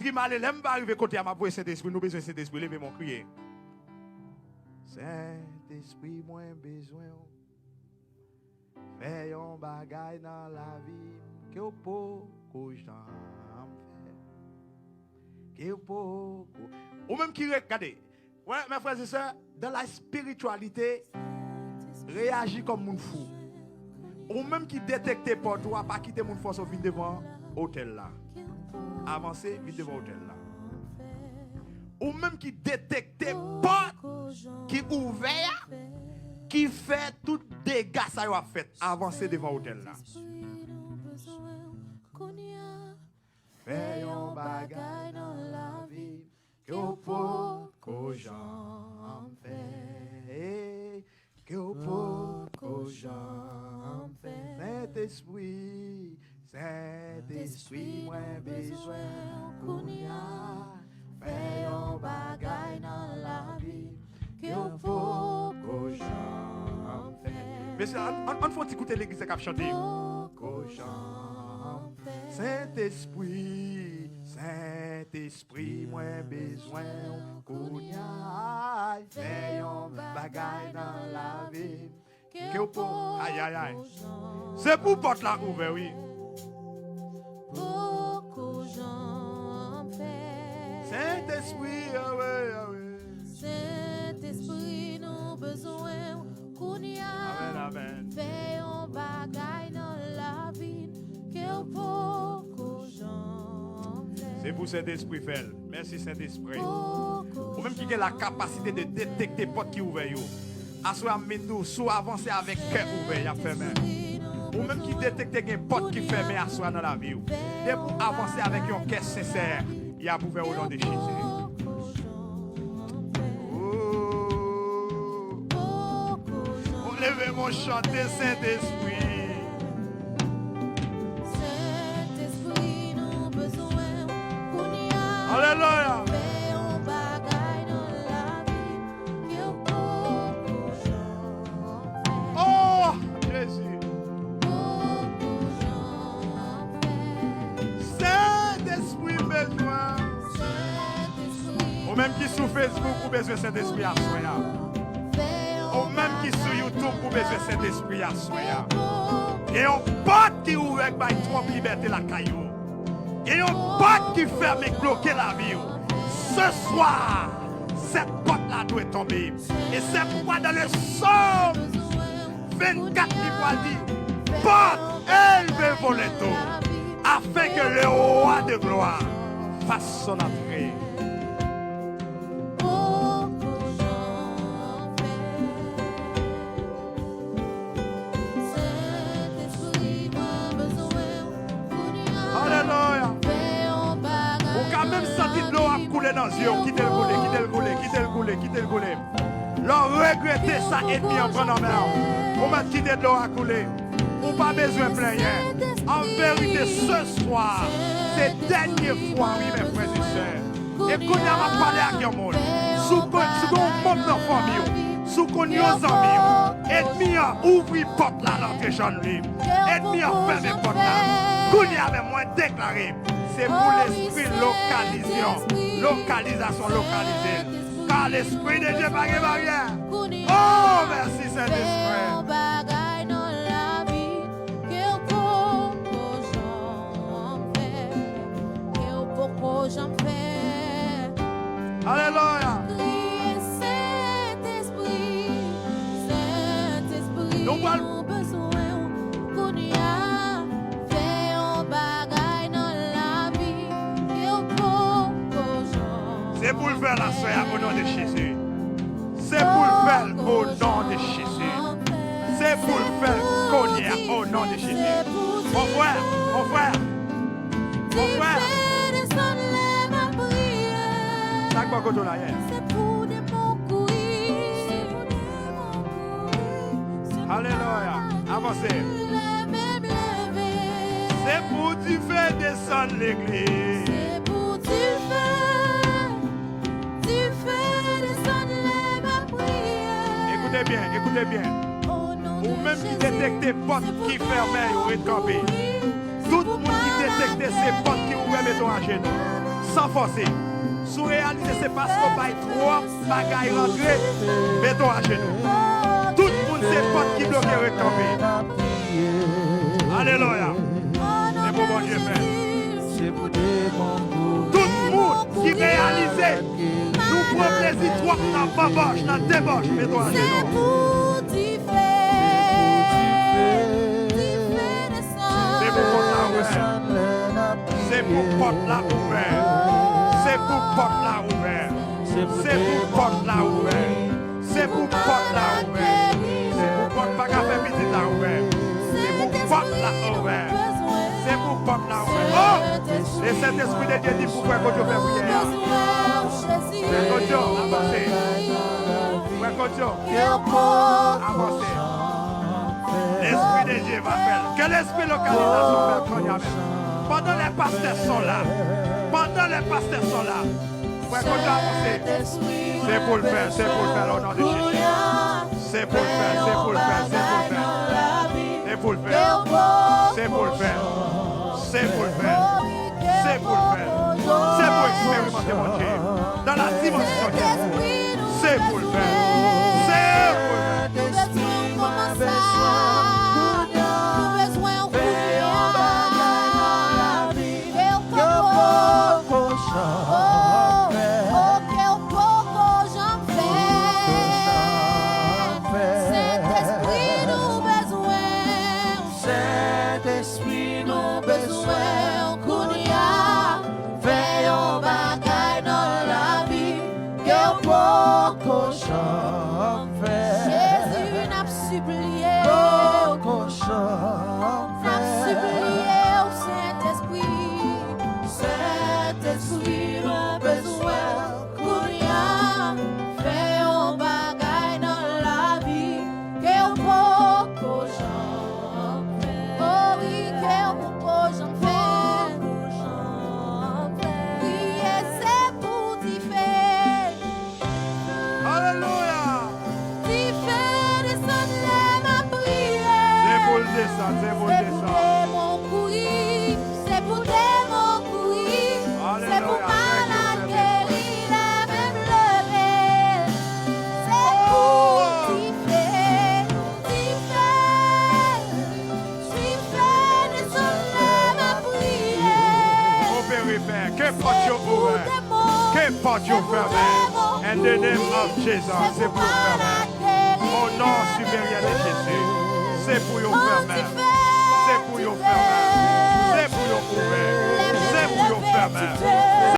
Saint-Esprit mal, l'aime pas arriver côté à ma voix Saint-Esprit, nous besoin Saint-Esprit, levez mon crier. Saint-Esprit, moins besoin. Fais un bagay dans la vie que beaucoup gens fait. Que beaucoup. Ou même qui regardez. Ouais, mes frères et sœurs, dans la spiritualité, réagit comme mon fou. Ou même qui détecte pour toi, pas quitter mon force au vin devant l'hôtel là. Avancez, vite devant l'hôtel là. Ou même qui détecte pas, qui ouvert, qui fait tout dégâts ça a fait. Avancez devant l'hôtel là. Fais un bagay dans la vie que beaucoup gens fait. Que beaucoup gens fait. Saint-Esprit, Saint-Esprit, moi besoin qu'on y a. Fais un bagay dans la vie que beaucoup gens fait. Mais on faut écouter l'église qui a chanté. Saint-Esprit, Saint-Esprit, moi besoin qu'on y a. Fais un bagay dans la vie que beaucoup. Aïe aïe aïe. C'est pour porte la ouverte, oui. Beaucoup j'en fais. Saint-Esprit, ah ouais, ah ouais. Saint-Esprit, nous besoin qu'on y a. Amen, amen. Fais un bagay dans la vie que beaucoup j'en fais. C'est pour Saint-Esprit fait. Merci Saint-Esprit. Ou même qui a la capacité de détecter porte qui ouvert. Assois nous, soit avancer avec cœur ouvert, il a fermé. Ou même qui détecte une porte qui ferme à soi dans la vie. Et pour avancer avec un cœur sincère, il a ouvert au nom de Jésus. Oh, levez mon chanter Saint-Esprit. Saint-Esprit, nous besoin qu'on y a. Alléluia. Fais un bagay dans la vie que beaucoup j'en fais. Oh, Jésus. Saint-Esprit besoin. Ou même qui sur Facebook ou besoin Saint-Esprit à soi. Ou même qui sur YouTube ou besoin Saint-Esprit à soi. Et on porte qui ouvre avec trop liberté la caillou. Et on porte qui ferme et bloquer la vie. Ce soir, cette porte là doit tomber. Et c'est pourquoi dans le Psaume 24 il va dire porte élevez vos lettres afin que le roi de gloire fasse son entrée. Alléluia. Ou quand même senti de l'eau à couler dans les yeux, quittez le couler, quittez le couler, quittez le couler, quittez le couler. Leur regretter ça ennemi en prenant mer. Ou m'a quitté de l'eau à couler. Ou pas besoin de rien. En vérité, ce soir, c'est dernière fois, oui, mes frères et sœurs. Et qu'on a parlé à quel monde. Sous qu'on monte dans la famille, sous qu'on y a aux amis. Ennemi a ouvert porte là, l'entrée jeune libre. Ennemi a fermé porte là. Qu'on y avait moins déclaré. C'est pour l'esprit localisation localisée. Car l'esprit de Dieu pas de barrière. Oh, merci Saint-Esprit. Alléluia. Saint-Esprit, nous besoin qu'on y a. Fais un bagay dans la vie que beaucoup gens. C'est pour le faire la soeur au nom de Jésus. C'est pour le faire au nom de Jésus. C'est pour le faire connaître au nom de Jésus. Mon frère, mon frère, mon frère. C'est pour des mots couilles. Alléluia. Avancez. C'est pour tu faire descendre l'église. C'est pour tu fais descendre ma prière. Écoutez bien, écoutez bien. Ou même qui détecte les portes qui ferment ou campées. Tout le monde qui détecte ces portes qui ouvrent mettons à genoux. sans forcer. Si vous réalisez, c'est parce qu'on va trop bagaille rentrer, mettons à genoux. Tout le monde sait pas qui bloque et retomber. Alléluia. C'est pour bon Dieu fait. Tout le monde qui réalise, nous prenons plaisir trop dans la baboche, dans la débauche, mettons à genoux. C'est pour porte là ouvert. C'est pour porte là ouvert. C'est pour porte là ouvert. C'est pour porte là ouvert. C'est pour porte pas qu'à faire petit là ouvert. C'est pour porte là ouvert. C'est pour porte là ouvert. Oh! Et cet esprit de Dieu dit pourquoi quand Dieu fait prière. C'est quand Dieu avancez. Pourquoi quand Dieu avancez. L'esprit de Dieu va faire. Quel esprit localisation faire quand il y a même. Pendant les pasteurs sont là. Pendant les pasteurs sont là. Pourquoi quand Dieu avancez. C'est pour le faire. C'est pour le faire au nom de Jésus. C'est pour le faire. C'est pour le faire. C'est pour le faire. C'est pour le faire. C'est pour le faire. C'est pour le faire. C'est pour expérimenter mon Dieu. Dans la dimension de Dieu. C'est pour le faire. C'est pour le faire. Qu'importe you fermé. In the name of Jesus, c'est pour fermer. Au nom supérieur de Jésus, c'est pour you fermer. C'est pour you fermer. C'est pour you ouvrir. C'est pour you fermer.